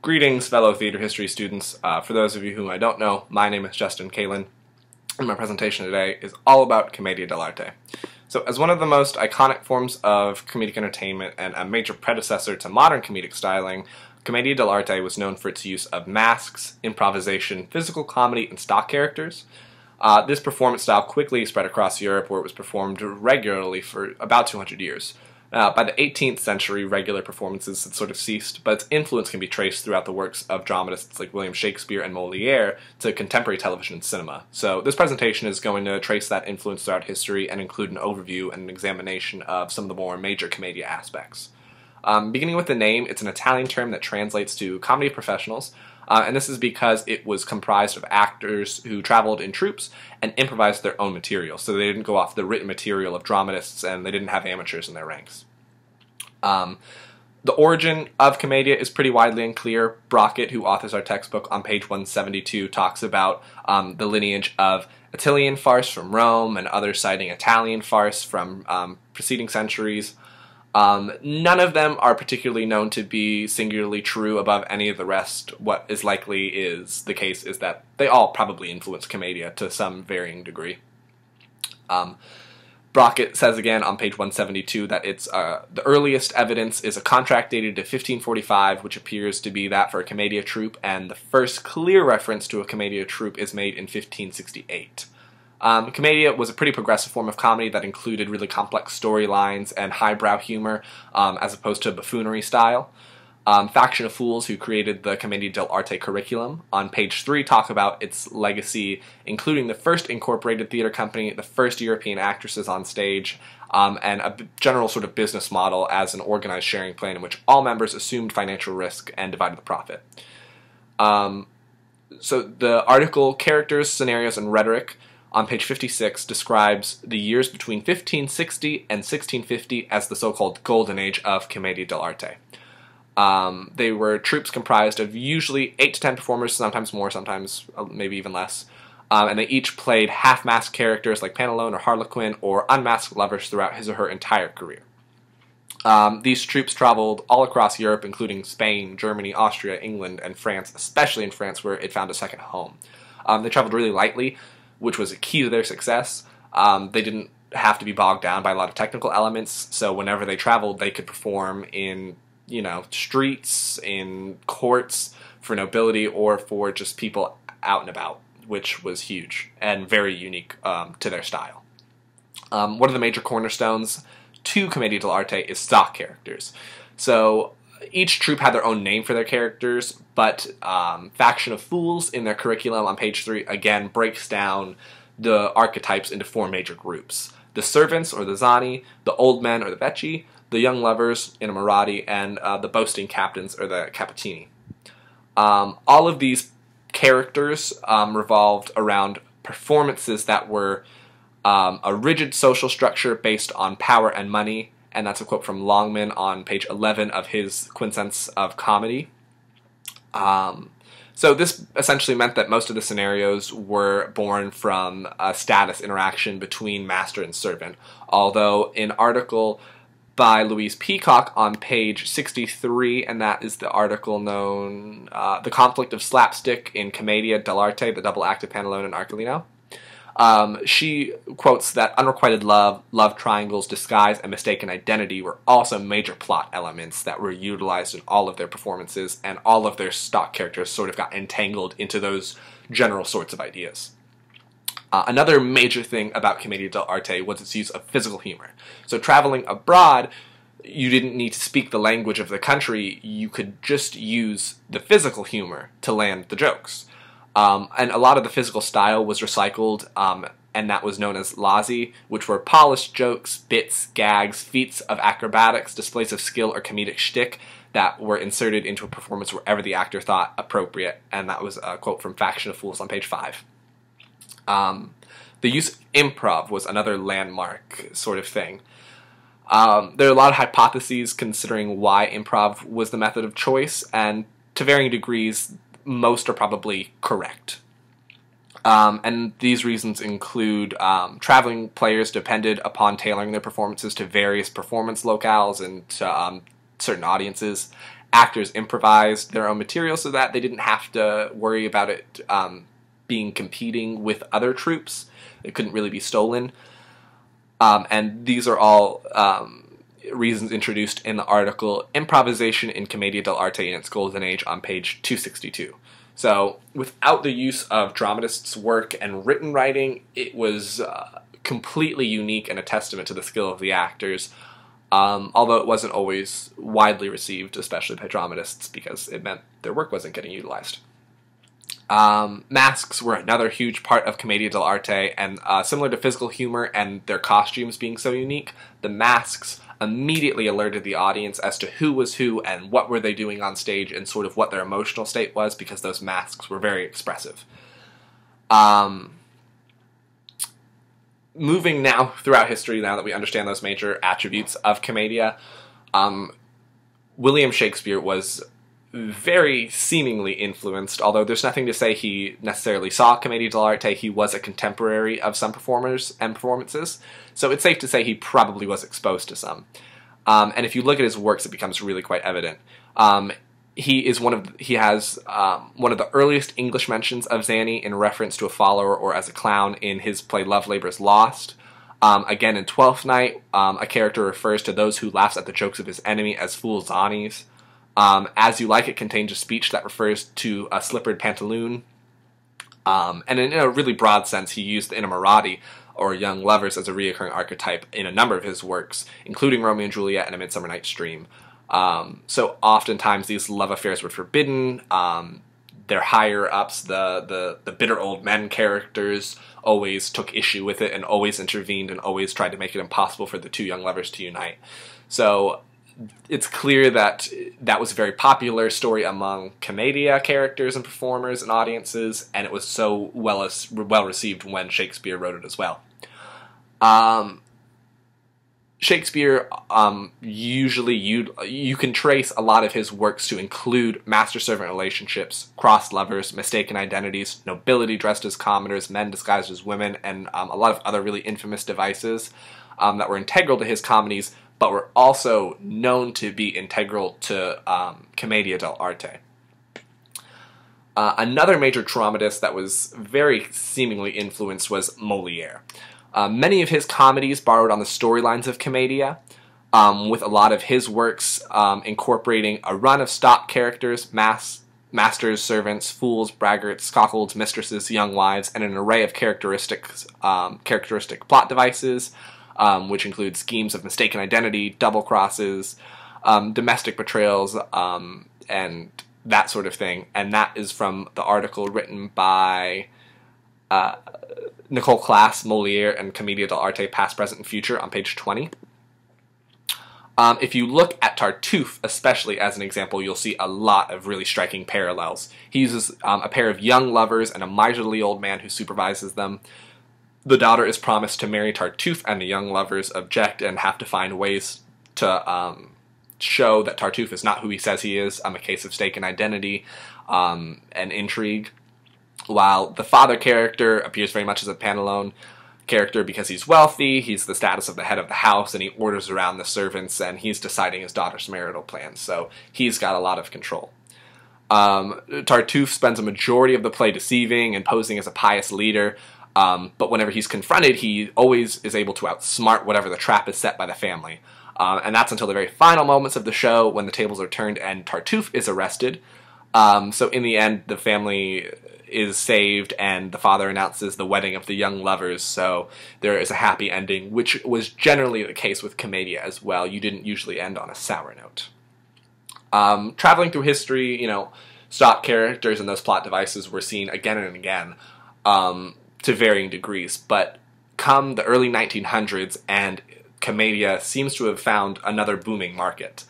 Greetings, fellow theater history students. For those of you whom I don't know, my name is Justin Kalin, and my presentation today is all about Commedia dell'Arte. So, as one of the most iconic forms of comedic entertainment and a major predecessor to modern comedic styling, Commedia dell'Arte was known for its use of masks, improvisation, physical comedy, and stock characters. This performance style quickly spread across Europe, where it was performed regularly for about 200 years. By the 18th century, regular performances had sort of ceased, but its influence can be traced throughout the works of dramatists like William Shakespeare and Moliere to contemporary television and cinema. So this presentation is going to trace that influence throughout history and include an overview and an examination of some of the more major commedia aspects. Beginning with the name, it's an Italian term that translates to comedy of professionals, and this is because it was comprised of actors who traveled in troupes and improvised their own material, so they didn't go off the written material of dramatists and they didn't have amateurs in their ranks. The origin of Commedia is pretty widely unclear. Brockett, who authors our textbook on page 172, talks about the lineage of Attilian farce from Rome, and others citing Italian farce from preceding centuries. None of them are particularly known to be singularly true above any of the rest. What is likely is the case is that they all probably influenced Commedia to some varying degree. Brockett says again on page 172 that it's the earliest evidence is a contract dated to 1545, which appears to be that for a Commedia troupe, and the first clear reference to a Commedia troupe is made in 1568. Commedia was a pretty progressive form of comedy that included really complex storylines and highbrow humor, as opposed to buffoonery style. Faction of Fools, who created the Commedia dell'Arte curriculum, on page 3 talk about its legacy, including the first incorporated theater company, the first European actresses on stage, and a general sort of business model as an organized sharing plan in which all members assumed financial risk and divided the profit. So the article Characters, Scenarios, and Rhetoric on page 56 describes the years between 1560 and 1650 as the so-called Golden Age of Commedia dell'Arte. They were troupes comprised of usually 8 to 10 performers, sometimes more, sometimes maybe even less, and they each played half-masked characters like Panelone or Harlequin, or unmasked lovers throughout his or her entire career. These troupes traveled all across Europe, including Spain, Germany, Austria, England, and France, especially in France where it found a second home. They traveled really lightly, which was a key to their success. They didn't have to be bogged down by a lot of technical elements, so whenever they traveled, they could perform in, streets, in courts, for nobility, or for just people out and about, which was huge and very unique to their style. One of the major cornerstones to Commedia dell'Arte is stock characters. So each troupe had their own name for their characters, but Faction of Fools in their curriculum on page 3 again breaks down the archetypes into 4 major groups: the servants, or the zani, the old men, or the vecchi, the young lovers, inamorati, and the boasting captains, or the cappuccini. All of these characters revolved around performances that were a rigid social structure based on power and money, and that's a quote from Longman on page 11 of his Quintessence of Comedy. So this essentially meant that most of the scenarios were born from a status interaction between master and servant, although an article by Louise Peacock on page 63, and that is the article known The Conflict of Slapstick in Commedia dell'Arte, the double act of Panelone and Arcolino. She quotes that unrequited love, love triangles, disguise, and mistaken identity were also major plot elements that were utilized in all of their performances, and all of their stock characters sort of got entangled into those general sorts of ideas. Another major thing about Commedia dell'Arte was its use of physical humor. So traveling abroad, you didn't need to speak the language of the country, you could just use the physical humor to land the jokes. And a lot of the physical style was recycled, and that was known as lazzi, which were polished jokes, bits, gags, feats of acrobatics, displays of skill, or comedic shtick that were inserted into a performance wherever the actor thought appropriate, and that was a quote from Faction of Fools on page 5. The use of improv was another landmark sort of thing. There are a lot of hypotheses considering why improv was the method of choice, and to varying degrees, most are probably correct. And these reasons include traveling players depended upon tailoring their performances to various performance locales and to certain audiences, actors improvised their own material so that they didn't have to worry about it being competing with other troupes. It couldn't really be stolen. And these are all reasons introduced in the article Improvisation in Commedia dell'Arte in its Golden Age on page 262. So without the use of dramatists' work and written writing, it was completely unique and a testament to the skill of the actors, although it wasn't always widely received, especially by dramatists, because it meant their work wasn't getting utilized. Masks were another huge part of Commedia dell'Arte, and similar to physical humor and their costumes being so unique, the masks immediately alerted the audience as to who was who and what were they doing on stage and sort of what their emotional state was, because those masks were very expressive. Moving now throughout history, now that we understand those major attributes of Commedia, William Shakespeare was very seemingly influenced, although there's nothing to say he necessarily saw Commedia dell'Arte. He was a contemporary of some performers and performances, so it's safe to say he probably was exposed to some. And if you look at his works, it becomes really quite evident. He has one of the earliest English mentions of Zanny in reference to a follower or as a clown in his play Love Labour's Lost. Again, in Twelfth Night, a character refers to those who laughs at the jokes of his enemy as fool Zannies. As You Like It contains a speech that refers to a slippered pantaloon. And in a really broad sense, he used the inamorati, or young lovers, as a reoccurring archetype in a number of his works, including Romeo and Juliet and A Midsummer Night's Dream. So oftentimes these love affairs were forbidden. Their higher-ups, the bitter old men characters, always took issue with it and always intervened and always tried to make it impossible for the two young lovers to unite. So it's clear that that was a very popular story among Commedia characters and performers and audiences, and it was so well received when Shakespeare wrote it as well. Shakespeare, usually you can trace a lot of his works to include master-servant relationships, crossed lovers, mistaken identities, nobility dressed as commoners, men disguised as women, and a lot of other really infamous devices that were integral to his comedies, but were also known to be integral to Commedia dell'Arte. Another major dramatist that was very seemingly influenced was Molière. Many of his comedies borrowed on the storylines of Commedia, with a lot of his works incorporating a run of stock characters, masters, servants, fools, braggarts, cuckolds, mistresses, young wives, and an array of characteristic plot devices, which include schemes of mistaken identity, double crosses, domestic betrayals, and that sort of thing. And that is from the article written by Nicole Class, Molière, and Commedia dell'Arte, Past, Present, and Future on page 20. If you look at Tartuffe, especially as an example, you'll see a lot of really striking parallels. He uses a pair of young lovers and a miserly old man who supervises them. The daughter is promised to marry Tartuffe, and the young lovers object and have to find ways to show that Tartuffe is not who he says he is, a case of mistaken identity and intrigue. While the father character appears very much as a Pantalone character because he's wealthy, he's the status of the head of the house, and he orders around the servants, and he's deciding his daughter's marital plans, so he's got a lot of control. Tartuffe spends a majority of the play deceiving and posing as a pious leader, but whenever he's confronted, he always is able to outsmart whatever the trap is set by the family. And that's until the very final moments of the show when the tables are turned and Tartuffe is arrested. So in the end, the family is saved and the father announces the wedding of the young lovers, so there is a happy ending, which was generally the case with Commedia as well. You didn't usually end on a sour note. Traveling through history, stock characters and those plot devices were seen again and again to varying degrees, but come the early 1900s and Commedia seems to have found another booming market.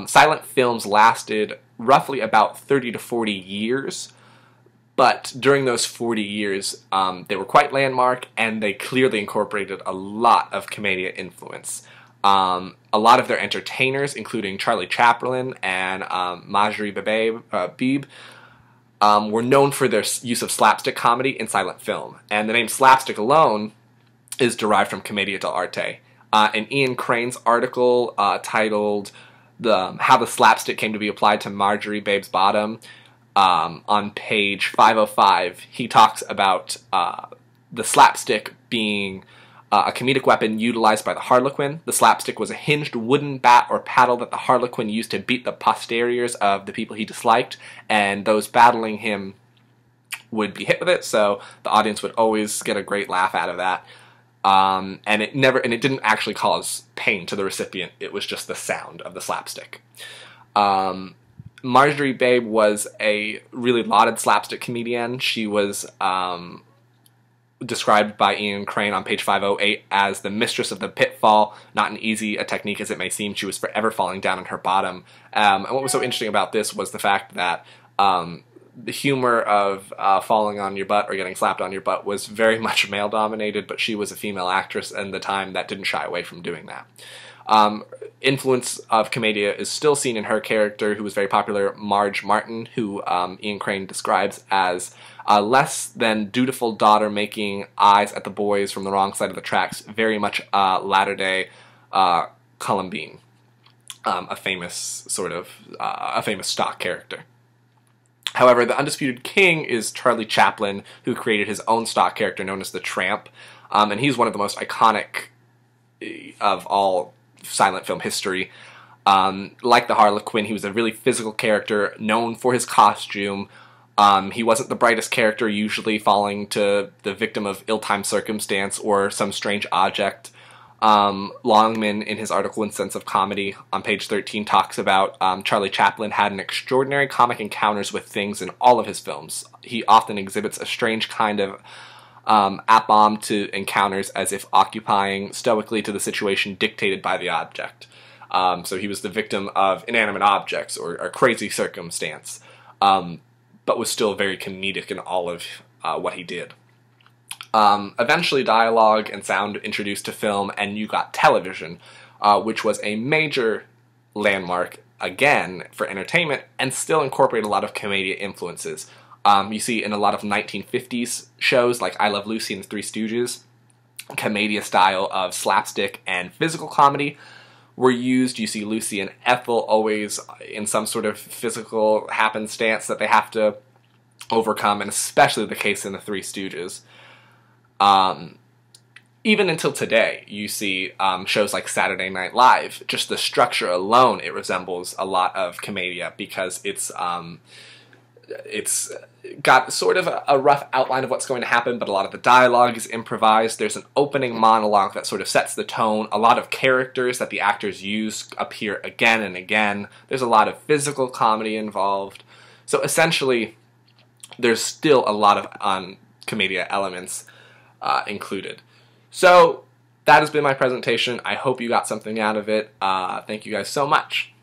Silent films lasted roughly about 30 to 40 years, but during those 40 years, they were quite landmark, and they clearly incorporated a lot of Commedia influence. A lot of their entertainers, including Charlie Chaplin and Marjorie Beebe, were known for their use of slapstick comedy in silent film. And the name slapstick alone is derived from Commedia dell'Arte. In Ian Crane's article titled how the slapstick came to be applied to Marjorie Babe's bottom. On page 505, he talks about the slapstick being a comedic weapon utilized by the Harlequin. The slapstick was a hinged wooden bat or paddle that the Harlequin used to beat the posteriors of the people he disliked, and those battling him would be hit with it, so the audience would always get a great laugh out of that. And it didn't actually cause pain to the recipient. It was just the sound of the slapstick. Marjorie Babe was a really lauded slapstick comedian. She was described by Ian Crane on page 508 as the mistress of the pitfall. Not an easy a technique as it may seem. She was forever falling down on her bottom. And what was so interesting about this was the fact that the humor of falling on your butt or getting slapped on your butt was very much male-dominated, but she was a female actress in the time that didn't shy away from doing that. Influence of Commedia is still seen in her character, who was very popular, Marge Martin, who Ian Crane describes as a less than dutiful daughter making eyes at the boys from the wrong side of the tracks, very much latter-day Kalin, a famous stock character. However, the undisputed king is Charlie Chaplin, who created his own stock character known as the Tramp, and he's one of the most iconic of all silent film history. Like the Harlequin, he was a really physical character, known for his costume. He wasn't the brightest character, usually falling to the victim of ill-timed circumstance or some strange object. Longman, in his article in Sense of Comedy, on page 13, talks about Charlie Chaplin had an extraordinary comic encounters with things in all of his films. He often exhibits a strange kind of aplomb to encounters, as if occupying stoically to the situation dictated by the object. So he was the victim of inanimate objects or crazy circumstance, but was still very comedic in all of what he did. Eventually dialogue and sound introduced to film, and you got television, which was a major landmark, again, for entertainment, and still incorporated a lot of Commedia influences. You see in a lot of 1950s shows like I Love Lucy and the Three Stooges, Commedia style of slapstick and physical comedy were used. You see Lucy and Ethel always in some sort of physical happenstance that they have to overcome, and especially the case in the Three Stooges. Even until today, you see shows like Saturday Night Live. Just the structure alone, it resembles a lot of Commedia because it's got sort of a rough outline of what's going to happen, but a lot of the dialogue is improvised. There's an opening monologue that sort of sets the tone. A lot of characters that the actors use appear again and again. There's a lot of physical comedy involved. So essentially, there's still a lot of Commedia elements included. So that has been my presentation. I hope you got something out of it. Thank you guys so much.